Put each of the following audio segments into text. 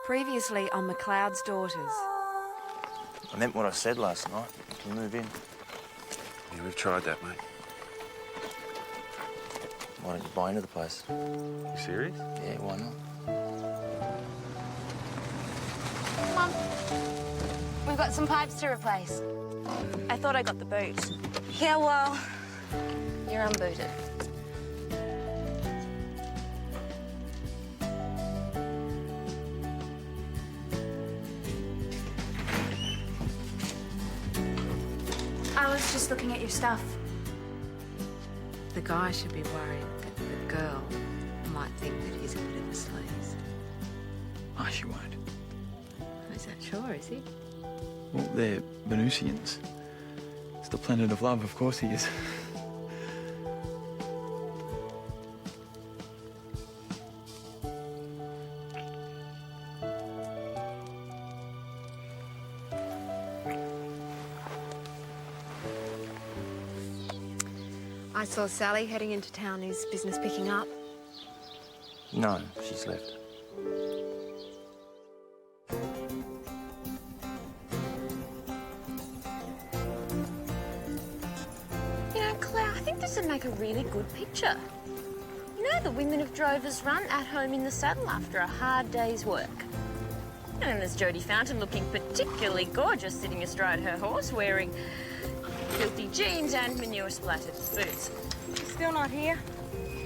Previously on McLeod's Daughters. I meant what I said last night. Can you move in? Yeah, we've tried that, mate. Why don't you buy into the place? You serious? Yeah, why not? Mum, we've got some pipes to replace. I thought I got the boot. Yeah, well, you're unbooted. I was just looking at your stuff. The guy should be worried that the girl might think that he's a bit of a sleaze. Oh, she won't. Is that sure, is he? Well, they're Venusians. It's the planet of love, of course he is. I saw Sally heading into town. Is business picking up? No, she's left. You know, Claire, I think this would make a really good picture. You know, the women of Drover's Run at home in the saddle after a hard day's work. And then there's Jodie Fountain looking particularly gorgeous sitting astride her horse wearing filthy jeans and manure-splattered boots. Still not here.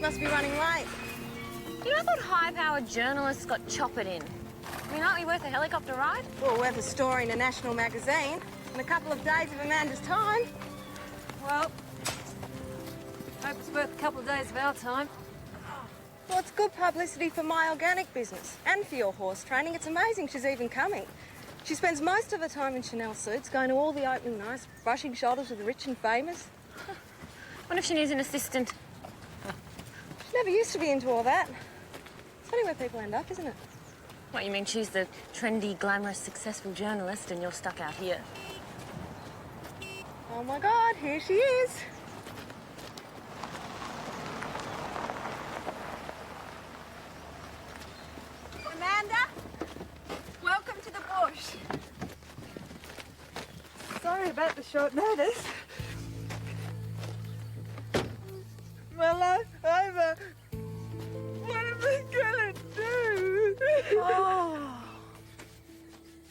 Must be running late. You know, I thought high-powered journalists got choppered in. I mean, aren't we worth a helicopter ride? Well, worth a story in a national magazine in a couple of days of Amanda's time. Well, hope it's worth a couple of days of our time. Well, it's good publicity for my organic business and for your horse training. It's amazing she's even coming. She spends most of her time in Chanel suits, going to all the opening nights, brushing shoulders with the rich and famous. What if she needs an assistant? She never used to be into all that. It's funny where people end up, isn't it? What, you mean she's the trendy, glamorous, successful journalist and you're stuck out here? Oh, my God, here she is. Amanda, welcome to the bush. Sorry about the short notice. My life over. What am I gonna do?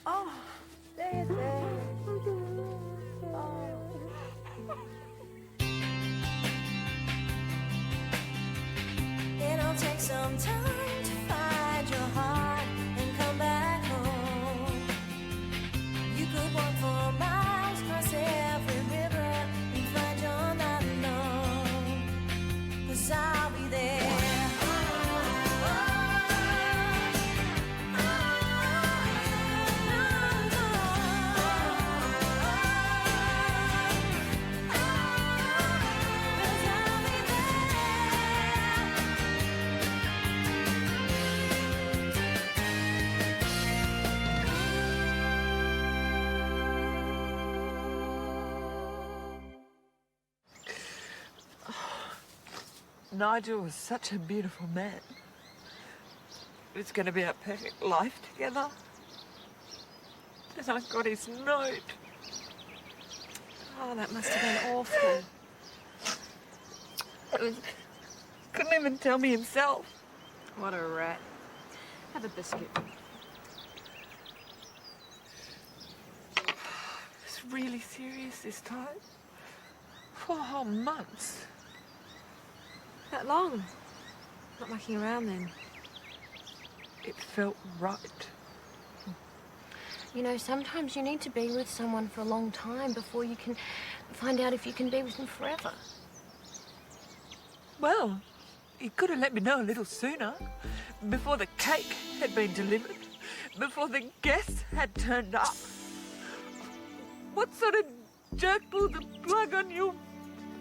Oh, there. It'll take some time to find your heart and come back home. You could walk for miles, cross every river, and find you're not alone. 'Cause I'll be there. Nigel was such a beautiful man. It's going to be our perfect life together. And I got his note. Oh, that must have been awful. Couldn't even tell me himself. What a rat. Have a biscuit. It's really serious this time. 4 whole months. That long? Not mucking around then. It felt right. You know, sometimes you need to be with someone for a long time before you can find out if you can be with them forever. Well, he could have let me know a little sooner, before the cake had been delivered, before the guests had turned up. What sort of jerk pulled the plug on your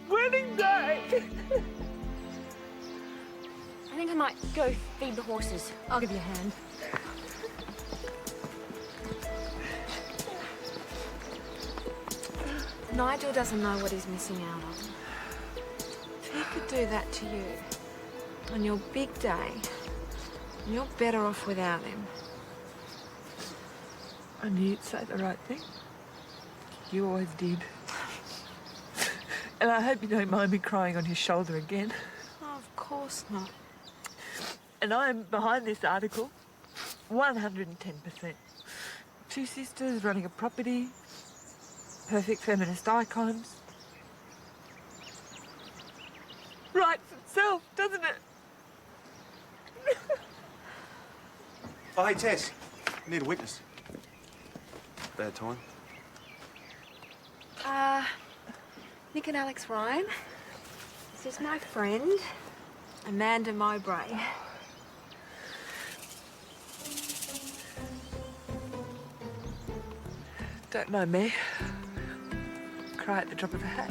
wedding day? I think I might go feed the horses. I'll give you a hand. Nigel doesn't know what he's missing out on. If he could do that to you on your big day, you're better off without him. I knew you'd say the right thing. You always did. And I hope you don't mind me crying on your shoulder again. Oh, of course not. And I'm behind this article 110%. Two sisters running a property, perfect feminist icons. Writes itself, doesn't it? Oh, hey, Tess. I need a witness. Bad time. Nick and Alex Ryan. This is my friend, Amanda Mowbray. Don't know me. Cry at the drop of a hat.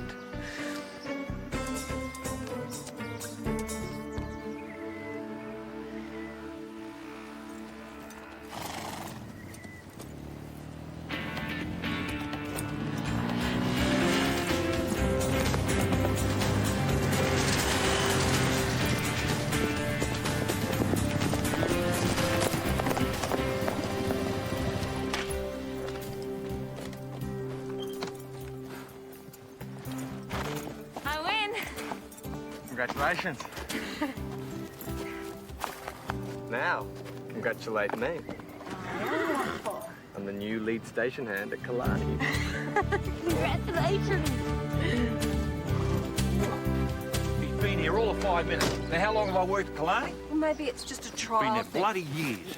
Congratulations. Now, congratulate me. I'm the new lead station hand at Kylie. Congratulations. He's been here all of 5 minutes. Now, how long have I worked at Kylie? Well, maybe it's just a trial. Been there thing. bloody years.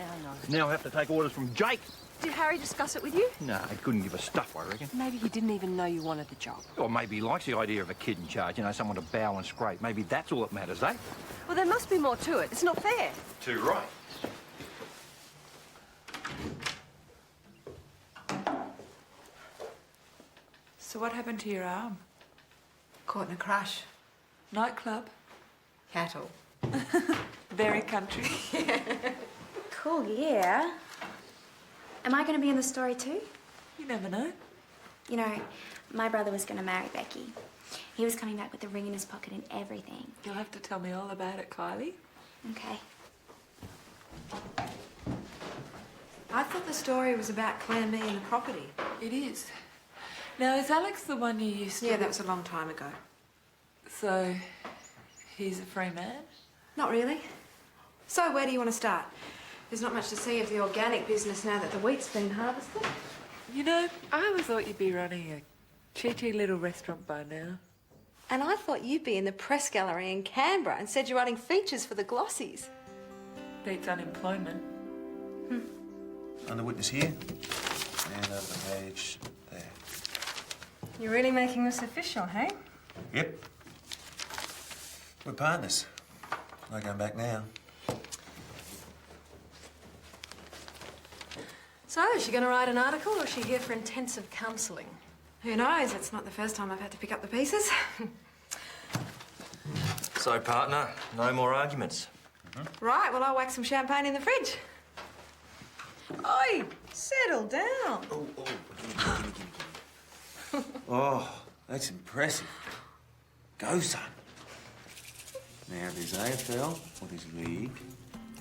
Now I have to take orders from Jake. Did Harry discuss it with you? No, he couldn't give a stuff, I reckon. Maybe he didn't even know you wanted the job. Or maybe he likes the idea of a kid in charge, you know, someone to bow and scrape. Maybe that's all that matters, eh? Well, there must be more to it. It's not fair. Too right. So what happened to your arm? Caught in a crash. Nightclub? Cattle. Very country. Cool, yeah. Am I going to be in the story too? You never know. You know, my brother was going to marry Becky. He was coming back with a ring in his pocket and everything. You'll have to tell me all about it, Kylie. Okay. I thought the story was about Claire, me and the property. It is. Now, is Alex the one you used to... Yeah, that was a long time ago. So, he's a free man? Not really. So, where do you want to start? There's not much to see of the organic business now that the wheat's been harvested. You know, I always thought you'd be running a cheeky little restaurant by now. And I thought you'd be in the press gallery in Canberra and said you're writing features for the glossies. Beats unemployment. Under witness here. And over the page there. You're really making this official, hey? Yep. We're partners. No going back now. So, is she going to write an article or is she here for intensive counselling? Who knows? It's not the first time I've had to pick up the pieces. So, partner, no more arguments. Right, well, I'll whack some champagne in the fridge. Oi, settle down. Oh, gimme. Oh, that's impressive. Go, son. Now, there's AFL or there's league,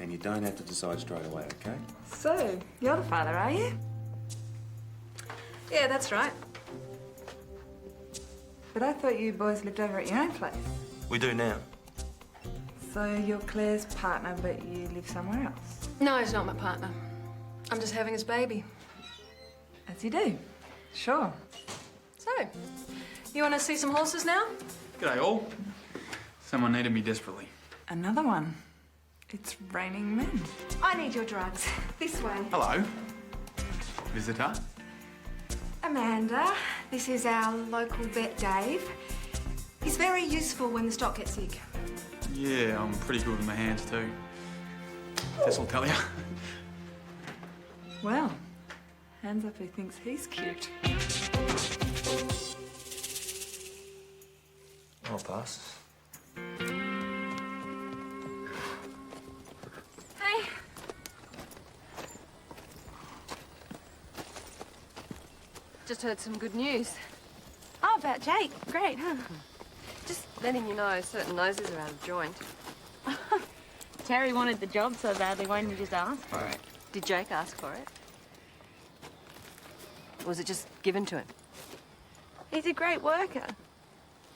and you don't have to decide straight away, okay? So, you're the father, are you? Yeah, that's right. But I thought you boys lived over at your own place. We do now. So, you're Claire's partner, but you live somewhere else? No, he's not my partner. I'm just having his baby. As you do. Sure. So, you want to see some horses now? G'day all. Someone needed me desperately. Another one. It's raining men. I need your drugs. This way. Hello. Visitor? Amanda, this is our local vet, Dave. He's very useful when the stock gets sick. Yeah, I'm pretty good with my hands too. Tess will tell you. Well, hands up who thinks he's cute. I'll pass. Hey. Just heard some good news. Oh, about Jake. Great, huh? Just letting you know, certain noses are out of joint. Terry wanted the job so badly, why didn't you just ask for it? Did Jake ask for it? Or was it just given to him? He's a great worker.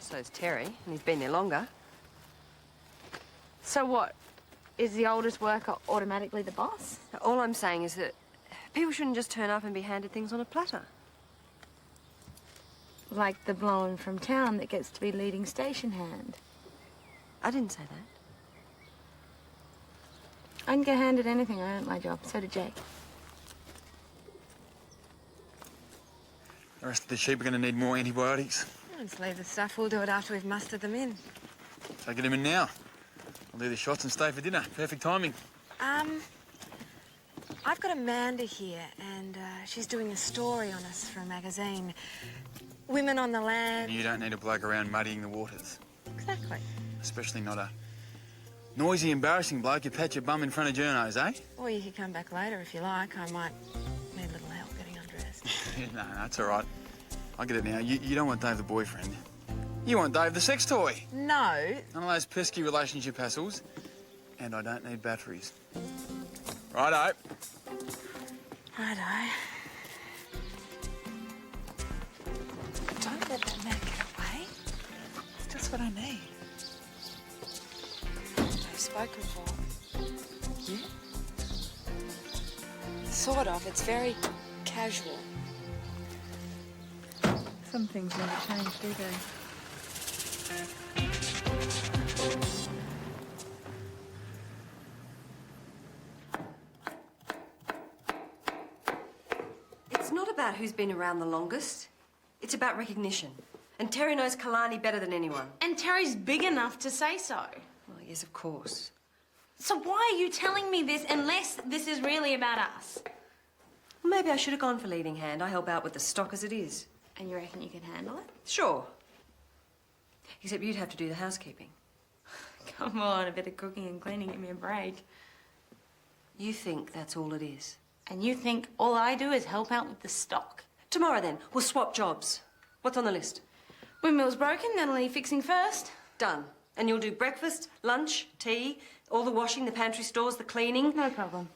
So's Terry, and he's been there longer. So what? Is the oldest worker automatically the boss? All I'm saying is that people shouldn't just turn up and be handed things on a platter. Like the blown from town that gets to be leading station hand. I didn't say that. I didn't get handed anything. I earned my job. So did Jake. The rest of the sheep are going to need more antibiotics. Just leave the stuff. We'll do it after we've mustered them in. Taking them in now. I'll do the shots and stay for dinner. Perfect timing. I've got Amanda here, and she's doing a story on us for a magazine. Women on the land. You don't need a bloke around muddying the waters. Exactly. Especially not a noisy, embarrassing bloke who pat your bum in front of journos, eh? Or you could come back later if you like. I might need a little help getting undressed. No, that's all right. I get it now. You don't want Dave the boyfriend. You want Dave the sex toy. No. None of those pesky relationship hassles. And I don't need batteries. Righto. Righto. Don't let that man get away. It's just what I need. I've spoken for. Yeah? Sort of. It's very casual. Some things never change, do they? It's not about who's been around the longest. It's about recognition. And Terry knows Kalani better than anyone. And Terry's big enough to say so. Well, yes, of course. So why are you telling me this unless this is really about us? Well, maybe I should have gone for leading hand. I help out with the stock as it is. And you reckon you can handle it? Sure. Except you'd have to do the housekeeping. Come on, a bit of cooking and cleaning, give me a break. You think that's all it is? And you think all I do is help out with the stock? Tomorrow then, we'll swap jobs. What's on the list? Windmill's broken, that'll need fixing first. Done. And you'll do breakfast, lunch, tea, all the washing, the pantry stores, the cleaning. No problem.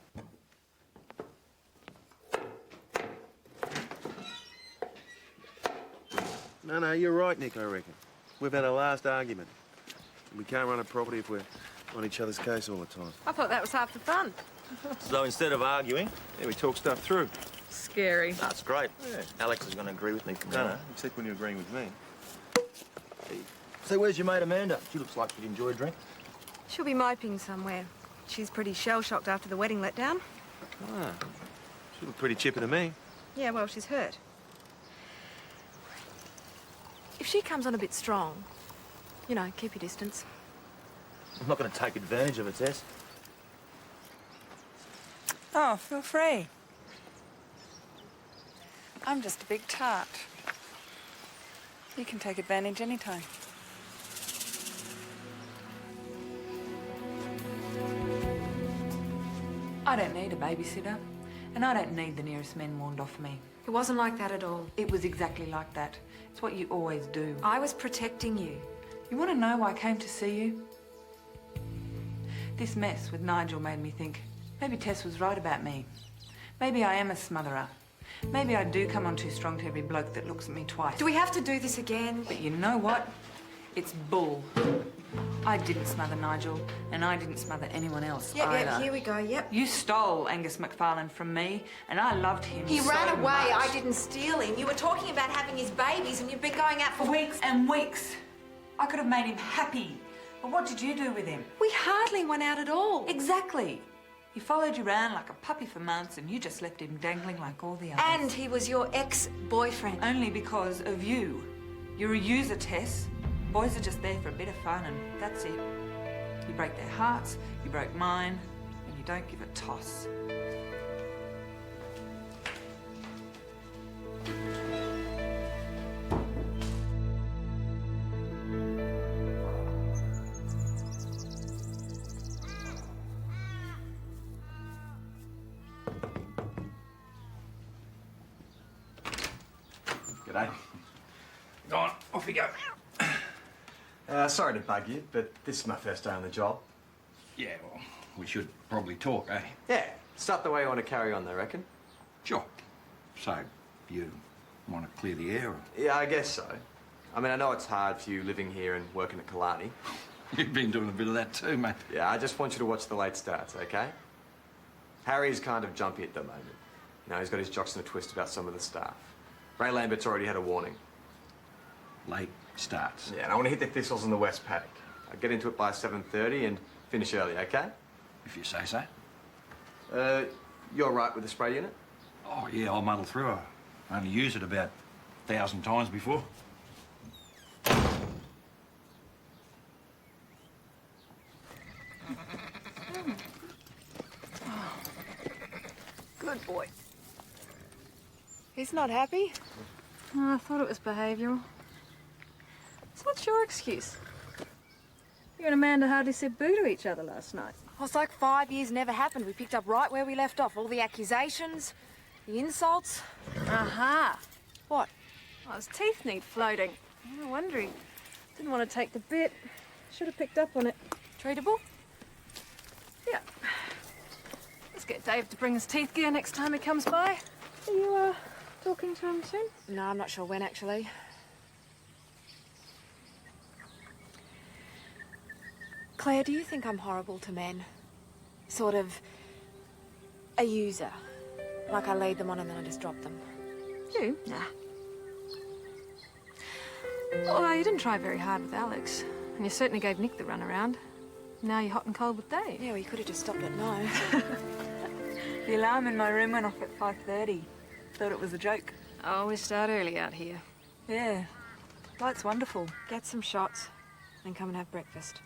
No, you're right, Nick, I reckon. We've had our last argument. We can't run a property if we're on each other's case all the time. I thought that was half the fun. So instead of arguing, we talk stuff through. Scary. That's great. Yeah. Alex is going to agree with me from No, except when you're agreeing with me. So where's your mate Amanda? She looks like she'd enjoy a drink. She'll be moping somewhere. She's pretty shell-shocked after the wedding letdown. Ah, she looked pretty chipper to me. Yeah, well, she's hurt. If she comes on a bit strong, you know, keep your distance. I'm not going to take advantage of it, Tess. Oh, feel free. I'm just a big tart. You can take advantage anytime. I don't need a babysitter, and I don't need the nearest men warned off me. It wasn't like that at all. It was exactly like that. It's what you always do. I was protecting you. You want to know why I came to see you? This mess with Nigel made me think, maybe Tess was right about me. Maybe I am a smotherer. Maybe I do come on too strong to every bloke that looks at me twice. Do we have to do this again? But you know what? It's bull. I didn't smother Nigel, and I didn't smother anyone else either. Yep, here we go, yep. You stole Angus McFarlane from me, and I loved him He so ran away. much. I didn't steal him. You were talking about having his babies, and you've been going out for Weeks and weeks. I could have made him happy. But what did you do with him? We hardly went out at all. Exactly. He followed you around like a puppy for months, and you just left him dangling like all the others. And he was your ex-boyfriend. Only because of you. You're a user, Tess. Boys are just there for a bit of fun, and that's it. You break their hearts, you broke mine, and you don't give a toss. G'day. Go on, off we go. Sorry to bug you, but this is my first day on the job. Yeah, well, we should probably talk, eh? Yeah, start the way you want to carry on, I reckon. Sure. So, You want to clear the air? Or... Yeah, I guess so. I mean, I know it's hard for you living here and working at Killarney. You've been doing a bit of that too, mate. Yeah, I just want you to watch the late starts, okay? Harry's kind of jumpy at the moment. You know, he's got his jocks in a twist about some of the staff. Ray Lambert's already had a warning. Late starts? Yeah, and I want to hit the thistles in the West paddock. I get into it by 7:30 and finish early, okay? If you say so. You're right with the spray unit? Oh, yeah, I'll muddle through. I only used it about 1,000 times before. Good boy. He's not happy? Oh, I thought it was behavioural. So what's your excuse? You and Amanda hardly said boo to each other last night. Well, it's like 5 years never happened. We picked up right where we left off. All the accusations, the insults. Aha. What? Oh, his teeth need floating. No wonder he didn't want to take the bit. Should have picked up on it. Treatable? Yeah. Let's get Dave to bring his teeth gear next time he comes by. Are you, talking to him soon? No, I'm not sure when, actually. Claire, do you think I'm horrible to men? Sort of a user. Like I lead them on and then I just drop them. You? Nah. Although you didn't try very hard with Alex. And you certainly gave Nick the runaround. Now you're hot and cold with Dave. Yeah, well, you could have just stopped at no. The alarm in my room went off at 5:30. Thought it was a joke. Oh, we start early out here. Yeah. Light's wonderful. Get some shots and come and have breakfast.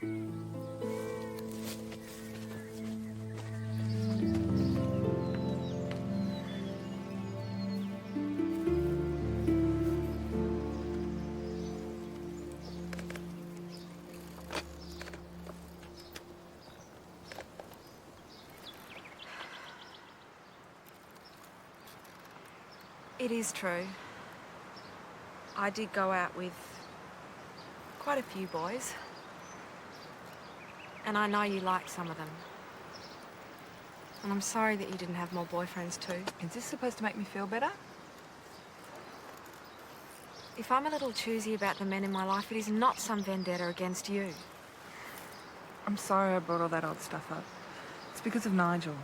It is true. I did go out with quite a few boys. And I know you liked some of them. And I'm sorry that you didn't have more boyfriends too. Is this supposed to make me feel better? If I'm a little choosy about the men in my life, it is not some vendetta against you. I'm sorry I brought all that old stuff up. It's because of Nigel.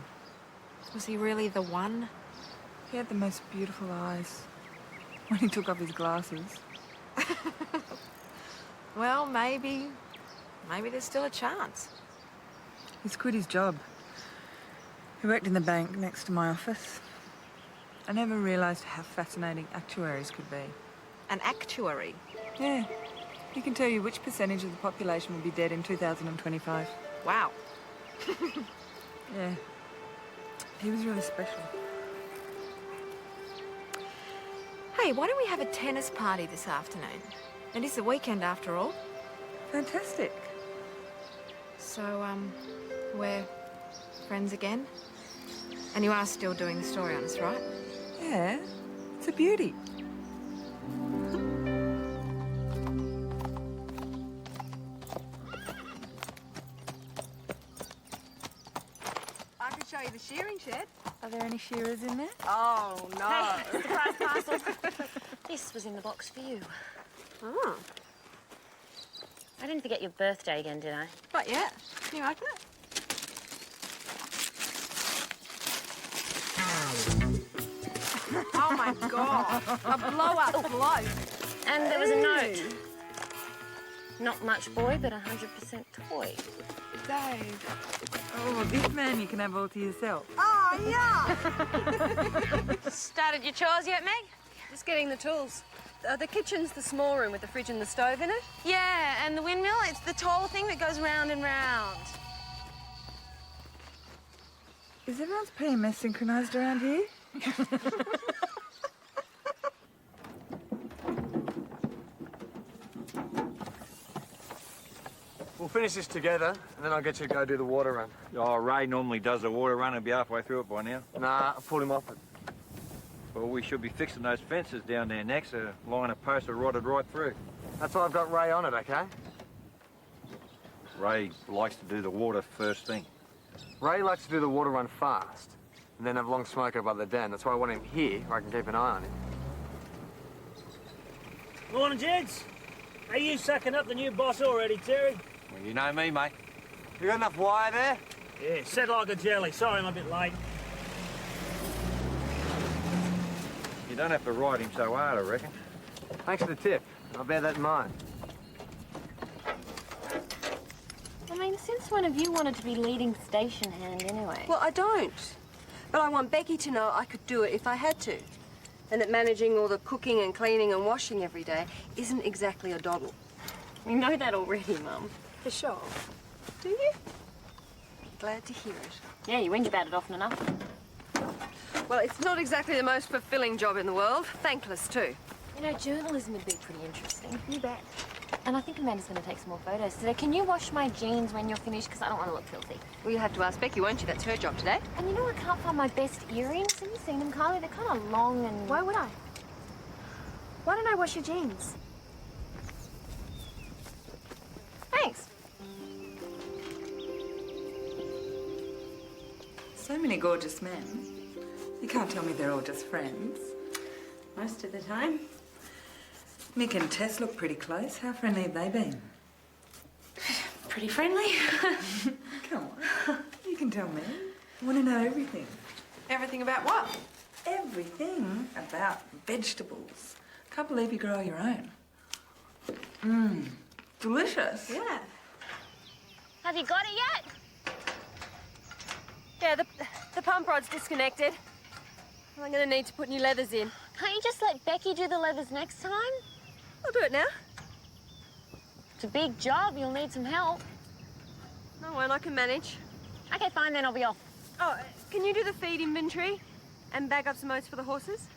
Was he really the one? He had the most beautiful eyes when he took off his glasses. Well, maybe there's still a chance. He's quit his job. He worked in the bank next to my office. I never realised how fascinating actuaries could be. An actuary? Yeah. He can tell you which percentage of the population will be dead in 2025. Wow. Yeah. He was really special. Hey, why don't we have a tennis party this afternoon? It is the weekend after all. Fantastic. So, we're friends again? And you are still doing the story on us, right? Yeah. It's a beauty. I can show you the shearing shed. Are there any shearers in there? Oh, no. Hey, surprise parcel. This was in the box for you. Oh. I didn't forget your birthday again, did I? But yeah. Can you open it? Oh, my God. A blow-up bloke. And there was a note. Not much boy, but 100% toy. Dave. Oh, this man you can have all to yourself. Oh, yeah. Started your chores yet, Meg? Just getting the tools. The kitchen's the small room with the fridge and the stove in it. Yeah, and the windmill, it's the tall thing that goes round and round. Is everyone's PMS synchronised around here? We'll finish this together, and then I'll get you to go do the water run. Oh, Ray normally does the water run and be halfway through it by now. Nah, I pulled him off it. Well, we should be fixing those fences down there next. A line of posts are rotted right through. That's why I've got Ray on it, okay? Ray likes to do the water first thing. Ray likes to do the water run fast, and then have long smoker by the den. That's why I want him here, where I can keep an eye on him. Morning, gents. Are you sucking up the new boss already, Terry? Well, you know me, mate. You got enough wire there? Yeah, set like a jelly. Sorry I'm a bit late. You don't have to ride him so hard, I reckon. Thanks for the tip. I'll bear that in mind. I mean, since when have you wanted to be leading station hand anyway? Well, I don't. But I want Becky to know I could do it if I had to. And that managing all the cooking and cleaning and washing every day isn't exactly a doddle. We know that already, Mum. For sure. Do you? Glad to hear it. Yeah, you whinge about it often enough. Well, it's not exactly the most fulfilling job in the world. Thankless, too. You know, journalism would be pretty interesting. You bet. And I think Amanda's going to take some more photos today. Can you wash my jeans when you're finished? Because I don't want to look filthy. Well, you'll have to ask Becky, won't you? That's her job today. And you know, I can't find my best earrings. Have you seen them, Kylie? They're kind of long and... Why would I? Why don't I wash your jeans? Thanks. So many gorgeous men. You can't tell me they're all just friends. Most of the time. Mick and Tess look pretty close. How friendly have they been? Pretty friendly. Come on. You can tell me. I want to know everything. Everything about what? Everything about vegetables. Can't believe you grow your own. Mmm. Delicious. Yeah. Have you got it yet? Yeah, the pump rod's disconnected. I'm going to need to put new leathers in. Can't you just let Becky do the leathers next time? I'll do it now. It's a big job. You'll need some help. No, I won't. I can manage. Okay, fine, then I'll be off. Oh, can you do the feed inventory and bag up some oats for the horses?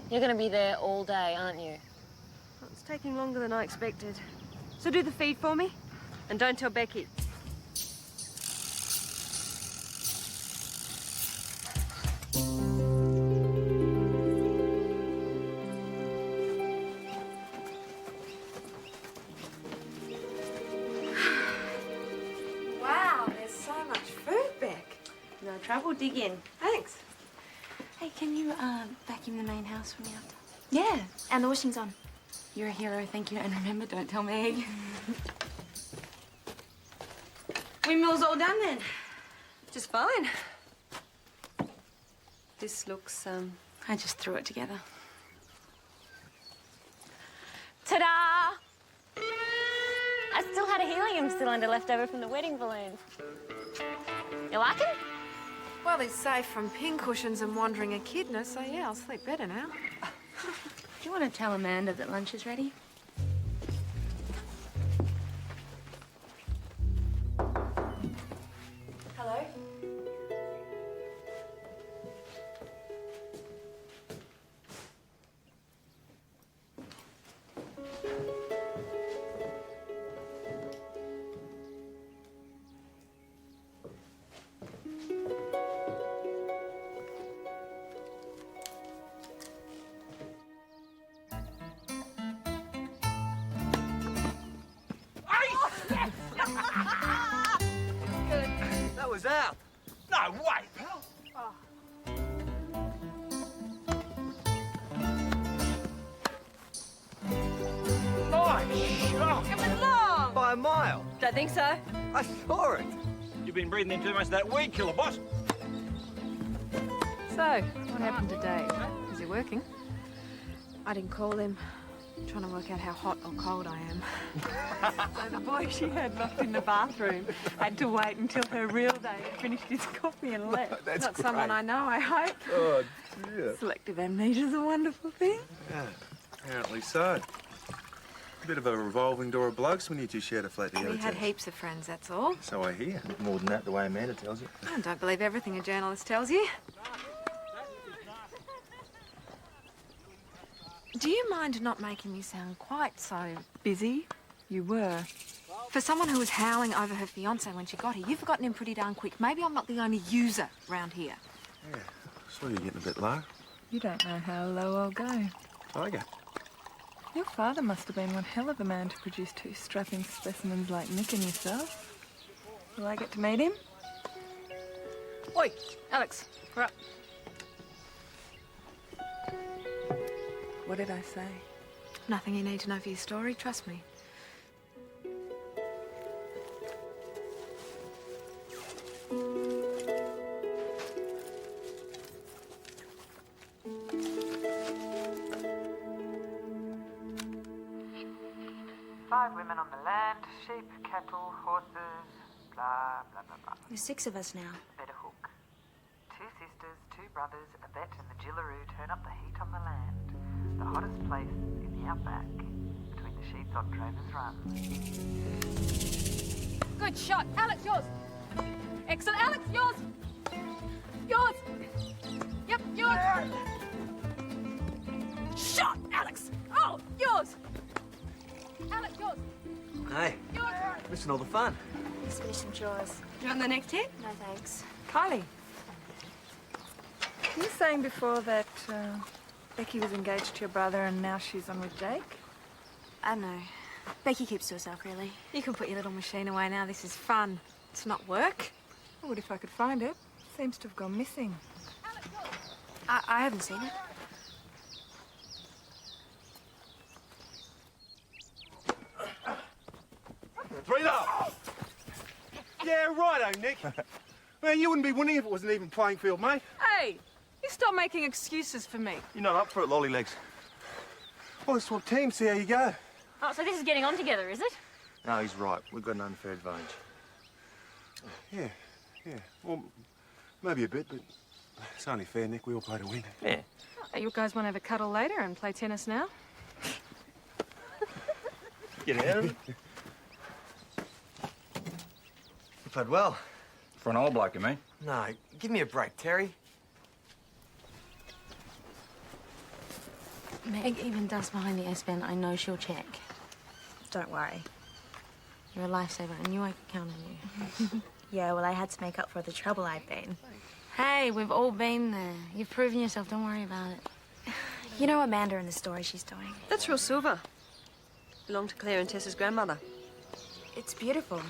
You're going to be there all day, aren't you? Well, it's taking longer than I expected. So do the feed for me, and don't tell Becky. Wow, there's so much food, Beck. No trouble, dig in. Thanks. Hey, can you vacuum the main house for me after? Yeah, and the washing's on. You're a hero, thank you. And remember, don't tell Meg. Windmill's all done then. Just fine. This looks, I just threw it together. Ta-da! I still had a helium cylinder left over from the wedding balloons. You like it? Well, he's safe from pincushions and wandering echidna, so yeah, I'll sleep better now. Do you want to tell Amanda that lunch is ready? Hello? That was out. No way, pal. Nice shot. It was long. By a mile. Don't think so. I saw it. You've been breathing in too much of that weed killer, boss. So, what happened to Dave? Is he working? I didn't call him. I'm trying to work out how hot or cold I am. So the boy she had locked in the bathroom had to wait until her real day had finished his coffee and left. That's not someone I know, I hope. Oh, dear. Selective amnesia's a wonderful thing. Yeah, apparently so. A bit of a revolving door of blokes when you two shared a flat together. We had Tess. heaps of friends, that's all. So I hear. More than that, the way Amanda tells you. I don't believe everything a journalist tells you. Do you mind not making me sound quite so Busy? You were. For someone who was howling over her fiancé when she got here, you've forgotten him pretty darn quick. Maybe I'm not the only user round here. Yeah, saw you getting a bit low. You don't know how low I'll go. Tiger. Your father must have been one hell of a man to produce two strapping specimens like Nick and yourself. Will I get to meet him? Oi, Alex, we're up. What did I say? Nothing you need to know for your story, trust me. Five women on the land, sheep, cattle, horses, blah, blah, blah, blah. There's 6 of us now. Better hook. 2 sisters, 2 brothers, a bet and the Jillaroo turn up the heat on the land. The hottest place in the outback, between the sheets on Drover's Run. Good shot. Alex, yours. Excellent. Alex, yours. Yours. Yep, yours. Shot, Alex. Oh, yours. Alex, yours. Hey, Yours. missing all the fun. Let's finish some chores. Do you want the next hit? No, thanks. Kylie, you were saying before that Becky was engaged to your brother and now she's on with Jake? I know. Becky keeps to herself, really. You can put your little machine away now. This is fun. It's not work. I would if I could find it. Seems to have gone missing. I haven't seen it. Three up. Yeah, righto, Nick. Man, you wouldn't be winning if it was an even playing field, mate. Hey, you stop making excuses for me. You're not up for it, lollylegs. Well, let's swap teams, see how you go. Oh, so this is getting on together, is it? No, he's right. We've got an unfair advantage. Yeah. Well, maybe a bit, but it's only fair, Nick. We all play to win. Yeah. Oh, you guys want to have a cuddle later and play tennis now? Get out of it. You played well. For an old bloke, you mean? No, give me a break, Terry. Meg even does behind the S-Bend. I know she'll check. Don't worry. You're a lifesaver. I knew I could count on you. Yeah, well, I had to make up for the trouble I've been. Hey, we've all been there. You've proven yourself. Don't worry about it. You know Amanda and the story she's doing? That's real silver. Belonged to Claire and Tess's grandmother. It's beautiful.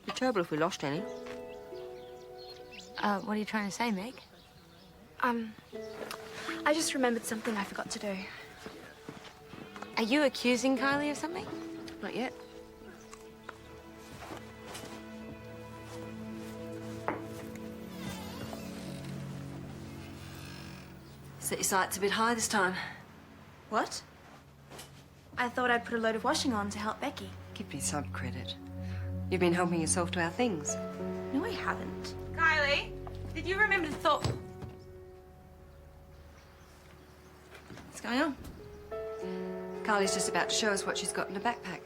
Be terrible if we lost any. What are you trying to say, Meg? I just remembered something I forgot to do. Are you accusing Kylie of something? Not yet. Set your sights a bit high this time. What? I thought I'd put a load of washing on to help Becky. Give me some credit. You've been helping yourself to our things. No, I haven't. Kylie, did you remember to thought... What's going on? Kylie's just about to show us what she's got in her backpack.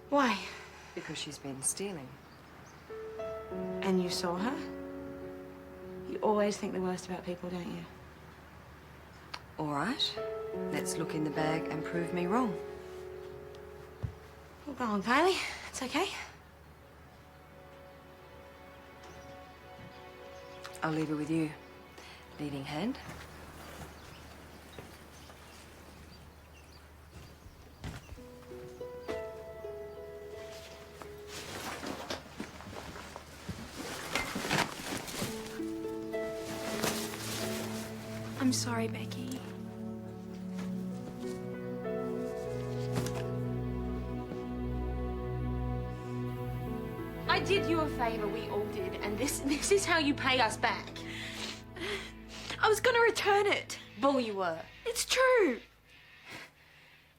Why? Because she's been stealing. And you saw her? You always think the worst about people, don't you? All right. Let's look in the bag and prove me wrong. Well, go on, Kylie. It's okay. I'll leave it with you. Leading hand. I'm sorry, Becky. I did you a favour, we all did, and this is how you pay us back. I was gonna return it. Bull you were. It's true.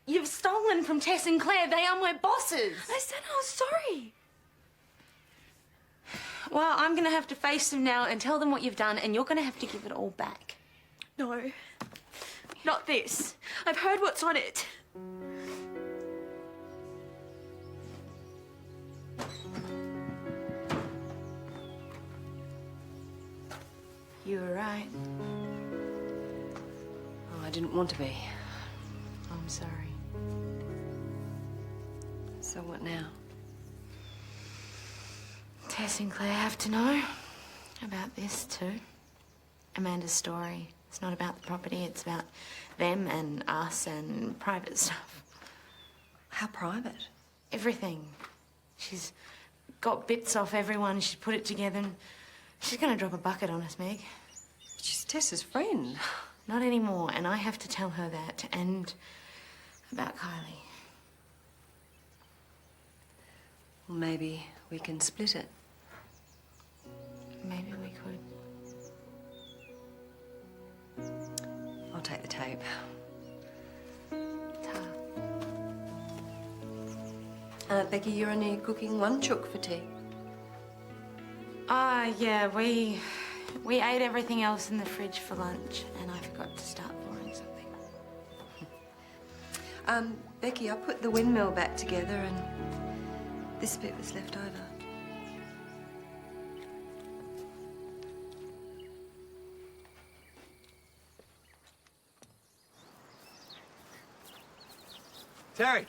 You've stolen from Tess and Claire. They are my bosses. I said I was sorry. Well, I'm going to have to face them now and tell them what you've done, and you're going to have to give it all back. No. Not this. I've heard what's on it. You were right. Oh, I didn't want to be. I'm sorry. So what now? Tess and Claire have to know about this too. Amanda's story. It's not about the property, it's about them and us and private stuff. How private? Everything. She's got bits off everyone, she's put it together, and she's gonna drop a bucket on us, Meg. She's Tess's friend. Not anymore, and I have to tell her that, and about Kylie. Well, maybe we can split it. Maybe we could. I'll take the tape. Becky, you're only cooking one chook for tea. Yeah, we ate everything else in the fridge for lunch, and I forgot to start pouring something. Becky, I put the windmill back together and this bit was left over. Terry!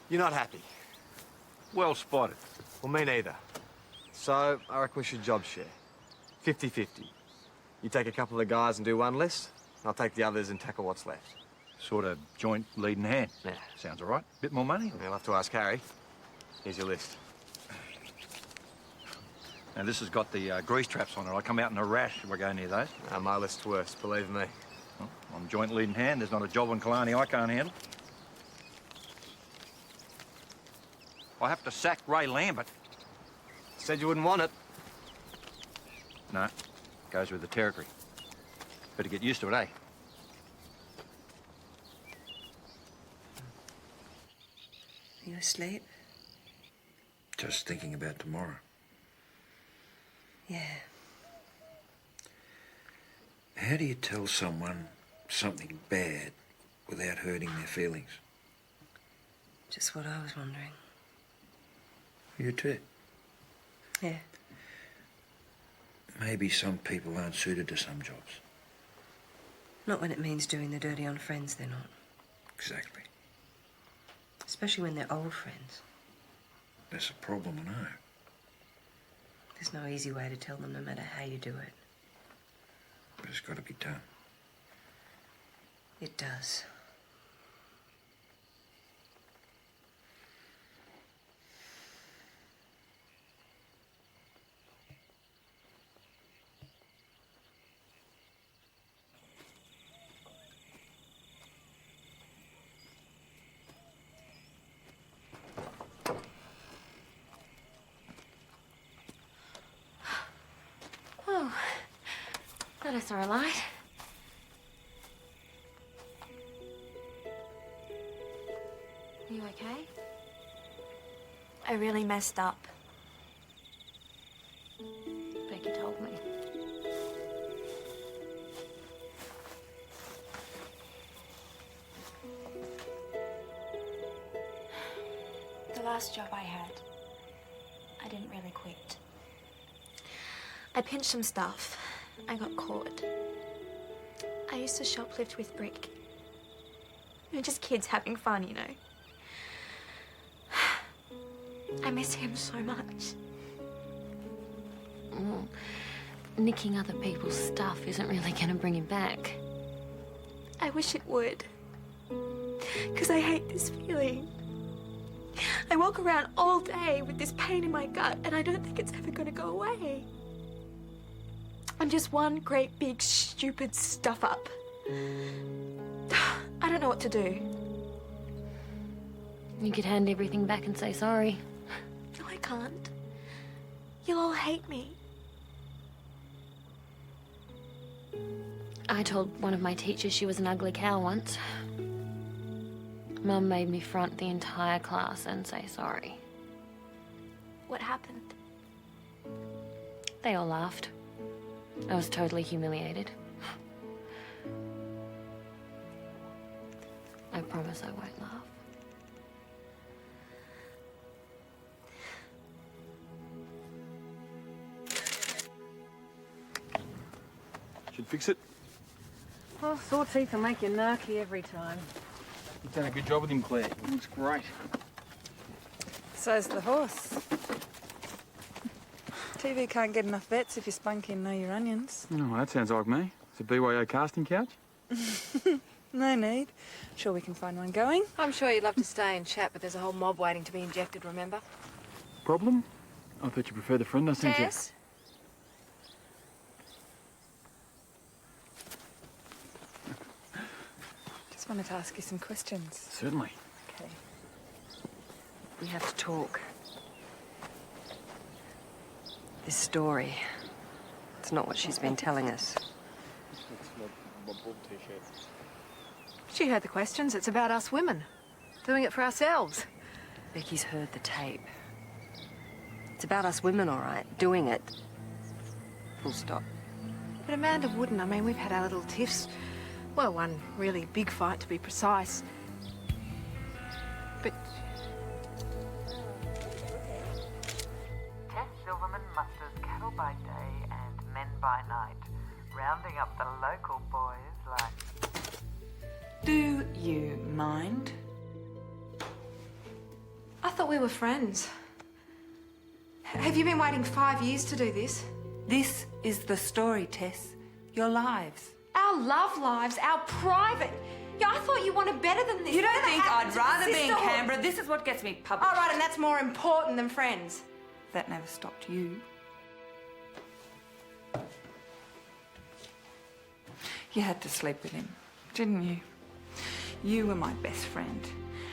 You're not happy? Well spotted. Well, me neither. So, I reckon we should job share. 50-50. You take a couple of guys and do one list, and I'll take the others and tackle what's left. Sort of joint leading hand. Yeah. Sounds all right. Bit more money? You'll have to ask Harry. Here's your list. Now, this has got the grease traps on it. I come out in a rash if I go near those. My list's worse, believe me. Well, I'm joint leading hand. There's not a job in Killarney I can't handle. I have to sack Ray Lambert. Said you wouldn't want it. No, goes with the territory. Better get used to it, eh? You asleep? Just thinking about tomorrow. Yeah. How do you tell someone something bad without hurting their feelings? Just what I was wondering. You too. Yeah. Maybe some people aren't suited to some jobs. Not when it means doing the dirty on friends, they're not. Exactly. Especially when they're old friends. That's a problem, I know. There's no easy way to tell them, no matter how you do it. But it's got to be done. It does. Oh, thought I saw a light. Are you okay? I really messed up. Becky told me. The last job I had, I didn't really quit. I pinched some stuff. I got caught. I used to shoplift with Brick. We were just kids having fun, you know. I miss him so much. Well, nicking other people's stuff isn't really going to bring him back. I wish it would. Because I hate this feeling. I walk around all day with this pain in my gut, and I don't think it's ever going to go away. I'm just one great big stupid stuff up. I don't know what to do. You could hand everything back and say sorry. No, I can't. You'll all hate me. I told one of my teachers she was an ugly cow once. Mum made me front the entire class and say sorry. What happened? They all laughed. I was totally humiliated. I promise I won't laugh. Should fix it. Oh, sore teeth will make you narky every time. You've done a good job with him, Claire. He looks great. So's the horse. TV can't get enough vets if you spunk in Know Your Onions. Oh, that sounds like me. It's a BYO casting couch. No need. Sure we can find one going. I'm sure you'd love to stay and chat, but there's a whole mob waiting to be injected, remember? Problem? I thought you preferred the friend I sent you. Tess? Just wanted to ask you some questions. Certainly. Okay. We have to talk. This story, it's not what she's been telling us. She heard the questions. It's about us women. Doing it for ourselves. Becky's heard the tape. It's about us women, all right. Doing it. Full stop. But Amanda wouldn't. I mean, we've had our little tiffs. Well, one really big fight, to be precise. But... Tess Silverman musters cattle by day and men by night, rounding up the local boys like... Do you mind? I thought we were friends. Have you been waiting 5 years to do this? This is the story, Tess. Your lives. Our love lives, our private. Yeah, I thought you wanted better than this. You don't Whatever think happened I'd to rather be in sisterhood? Canberra? This is what gets me published. All right, and that's more important than friends. That never stopped you. You had to sleep with him, didn't you? You were my best friend.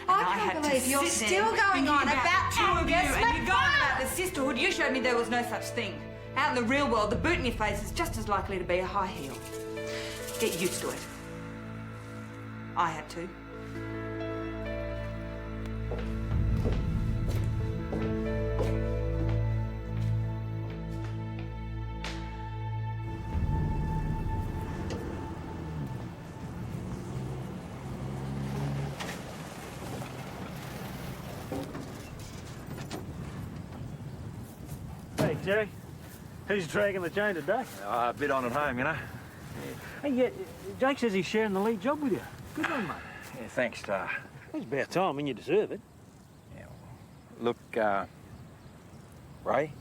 I can't had to believe you're sit still there going thinking on about two of you, Angus and you're going McLeod. about the sisterhood. You showed me there was no such thing. Out in the real world, the boot in your face is just as likely to be a high heel. Get used to it. I had to. Hey, Terry. Who's dragging the chain today? A bit on at home, you know. Hey, yeah, Jake says he's sharing the lead job with you. Good one, mate. Yeah, thanks, Star. It's about time. I mean, you deserve it. Look, Ray.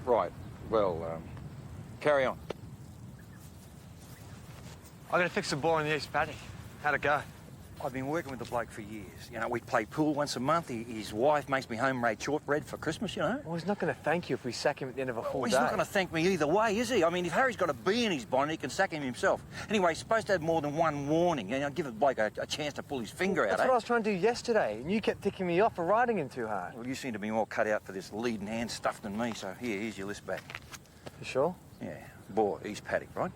Right, well, carry on. I gotta fix the bore in the east paddock. How'd it go? I've been working with the bloke for years. You know, we play pool once a month. His wife makes me homemade shortbread for Christmas, you know. Well, he's not gonna thank you if we sack him at the end of a full Well, day. he's not going to thank me either way, is he? I mean, if Harry's got a bee in his bonnet, he can sack him himself. Anyway, he's supposed to have more than one warning. You know, give the bloke a chance to pull his finger out, That's eh? what I was trying to do yesterday, and you kept ticking me off for riding him too hard. Well, you seem to be more cut out for this leading hand stuff than me, so here's your list back. You sure? Yeah, bore, East Paddock, right?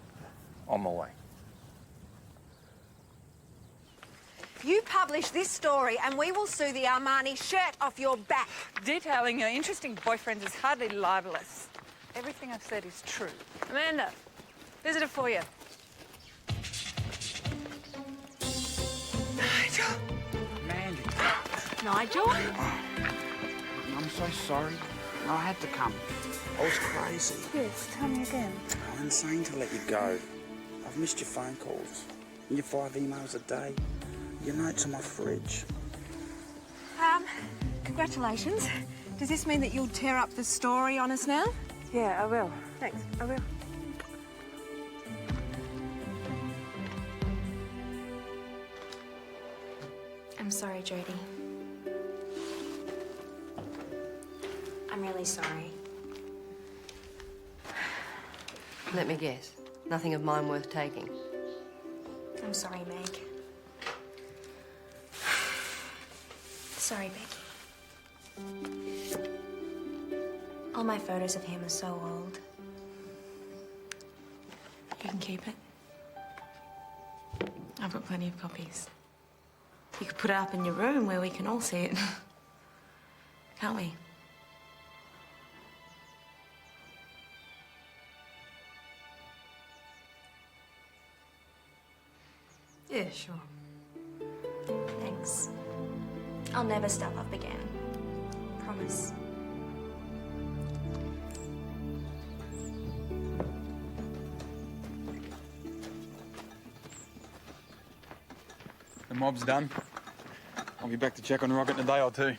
On my way. You publish this story and we will sue the Armani shirt off your back. Detailing your interesting boyfriends is hardly libelous. Everything I've said is true. Amanda, visitor for you. Nigel. Mandy. Nigel? I'm so sorry. I had to come. I was crazy. Yes, tell me again. I'm insane to let you go. I've missed your phone calls, your 5 emails a day, your notes on my fridge. Congratulations. Does this mean that you'll tear up the story on us now? Yeah, I will. Thanks, I will. I'm sorry, Jodie. I'm really sorry. Let me guess. Nothing of mine worth taking. I'm sorry, Meg. Sorry, Becky. All my photos of him are so old. You can keep it. I've got plenty of copies. You could put it up in your room where we can all see it. Can't we? Yeah, sure. Thanks. I'll never step up again. Promise. The mob's done. I'll be back to check on Rocket in a day or two.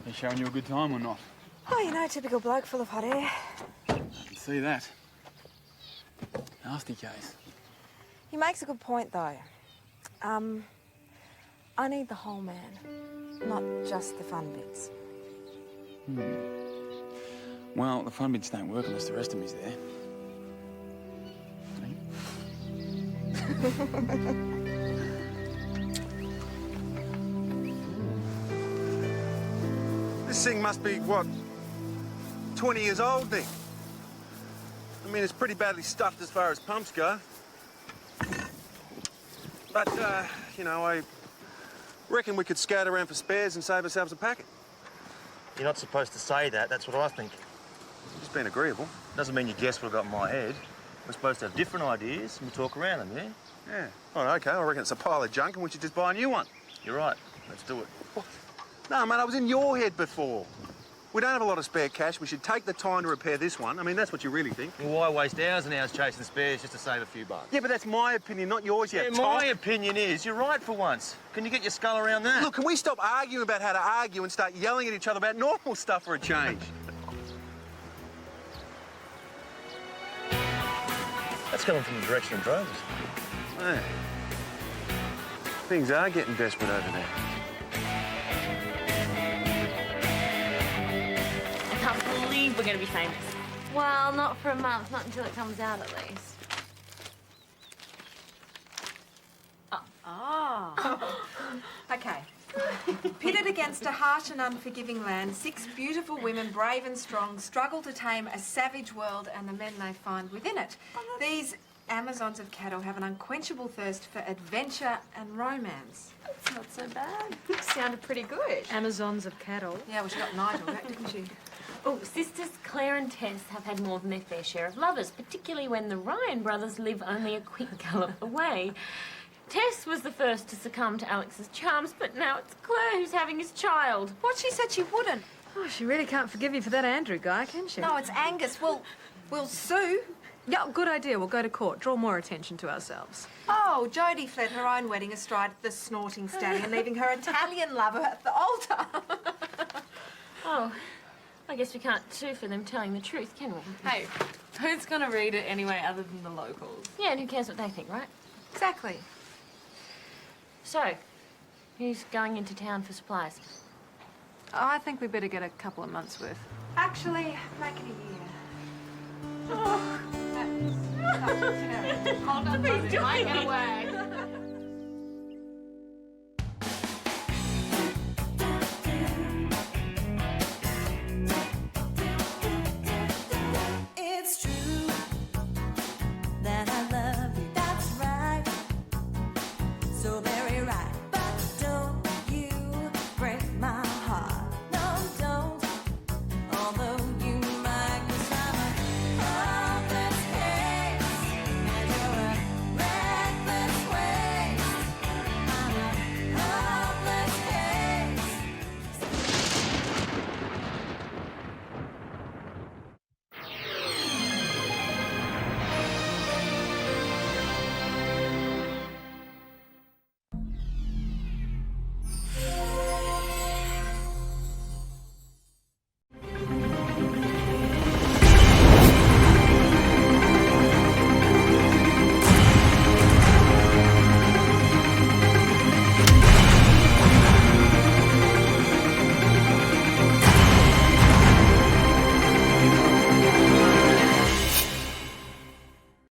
He's showing you a good time or not? Oh, you know, typical bloke full of hot air. I can see that. Nasty case. He makes a good point, though. I need the whole man, not just the fun bits. Well, the front bits don't work unless the rest of me's there. This thing must be, what, 20 years old, Nick? I mean, it's pretty badly stuffed as far as pumps go. But, you know, I reckon we could scout around for spares and save ourselves a packet. You're not supposed to say that, that's what I think. Just being agreeable. Doesn't mean you guess what I've got in my head. We're supposed to have different ideas and we talk around them, yeah? Yeah. Oh, OK, I reckon it's a pile of junk and we should just buy a new one. You're right. Let's do it. What? No, mate, I was in your head before. We don't have a lot of spare cash. We should take the time to repair this one. I mean, that's what you really think. Well, why waste hours and hours chasing spares just to save a few bucks? Yeah, but that's my opinion, not yours yet. Yeah, my opinion is you're right for once. Can you get your skull around that? Look, can we stop arguing about how to argue and start yelling at each other about normal stuff for a change? That's coming from the direction of drovers. Yeah. Things are getting desperate over there. I can't believe we're going to be famous. Well, not for a month, not until it comes out at least. Okay. Pitted against a harsh and unforgiving land, 6 beautiful women, brave and strong, struggle to tame a savage world and the men they find within it. These Amazons of cattle have an unquenchable thirst for adventure and romance. That's not so bad. Sounded pretty good. Amazons of cattle. Yeah, well, she got Nigel, that, didn't she? Oh, sisters Claire and Tess have had more than their fair share of lovers, particularly when the Ryan brothers live only a quick gallop away. Tess was the first to succumb to Alex's charms, but now it's Claire who's having his child. What, she said she wouldn't? Oh, she really can't forgive you for that Andrew guy, can she? No, it's Angus. We'll sue. Yeah, good idea. We'll go to court. Draw more attention to ourselves. Oh, Jodie fled her own wedding astride the snorting stallion, leaving her Italian lover at the altar. Oh, I guess we can't sue for them telling the truth, can we? Hey, who's gonna read it anyway other than the locals? Yeah, and who cares what they think, right? Exactly. So, who's going into town for supplies? I think we better get a couple of months' worth. Actually, make it a year. Oh, that's terrible. Hold on, He's doing it away.